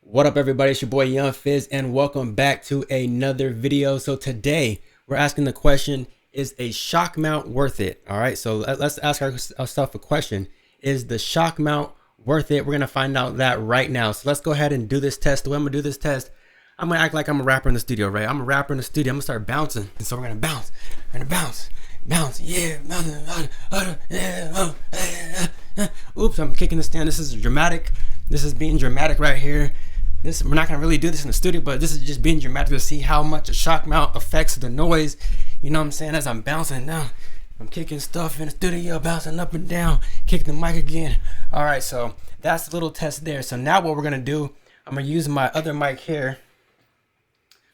What up, everybody? It's your boy Young Fizz, and welcome back to another video. So today we're asking the question, is a shock mount worth it? All right, so let's ask ourselves a question. Is the shock mount worth it? We're gonna find out that right now. So let's go ahead and do this test. The way I'm gonna do this test, I'm gonna act like I'm a rapper in the studio, right? I'm a rapper in the studio. I'm gonna start bouncing, and so we're gonna bounce. We're gonna bounce, yeah, oops, I'm kicking the stand. This is dramatic. This is being dramatic right here. We're not gonna really do this in the studio, but this is just being dramatic to see how much a shock mount affects the noise. You know what I'm saying? As I'm bouncing now, I'm kicking stuff in the studio, bouncing up and down, kick the mic again. All right, so that's a little test there. So now what we're gonna do, I'm gonna use my other mic here.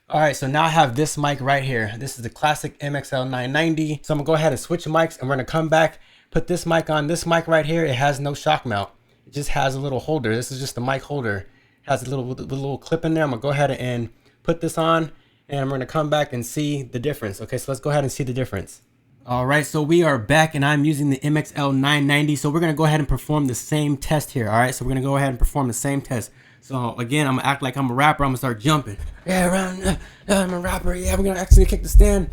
All right, so now I have this mic right here. This is the classic MXL 990. So I'm gonna go ahead and switch mics, and we're gonna come back, put this mic on. This mic right here, it has no shock mount. It just has a little holder. This is just the mic holder. Has a little clip in there. I'm gonna go ahead and put this on, and we're gonna come back and see the difference. Okay, so let's go ahead and see the difference. All right, so we are back, and I'm using the MXL 990. So we're gonna go ahead and perform the same test here. All right, so we're gonna go ahead and perform the same test. So again, I'm gonna act like I'm a rapper. I'm gonna start jumping. Yeah, I'm a rapper. Yeah, we're gonna actually kick the stand.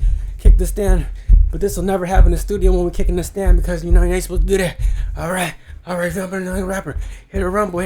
But this will never happen in the studio when we're kicking the stand, because you know you ain't supposed to do that. All right, jumping like a rapper. Hit a rumble.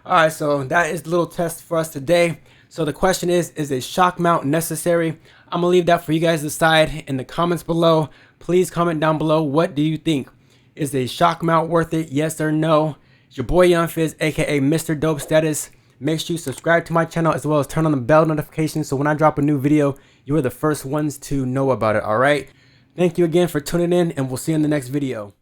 All right, so that is the little test for us today. So the question is a shock mount necessary? I'm gonna leave that for you guys to decide in the comments below. Please comment down below, what do you think? Is a shock mount worth it? Yes or no? It's your boy Young Fizz, aka Mr. Dope Status. Make sure you subscribe to my channel, as well as turn on the bell notification, so when I drop a new video, you are the first ones to know about it. All right, thank you again for tuning in, and we'll see you in the next video.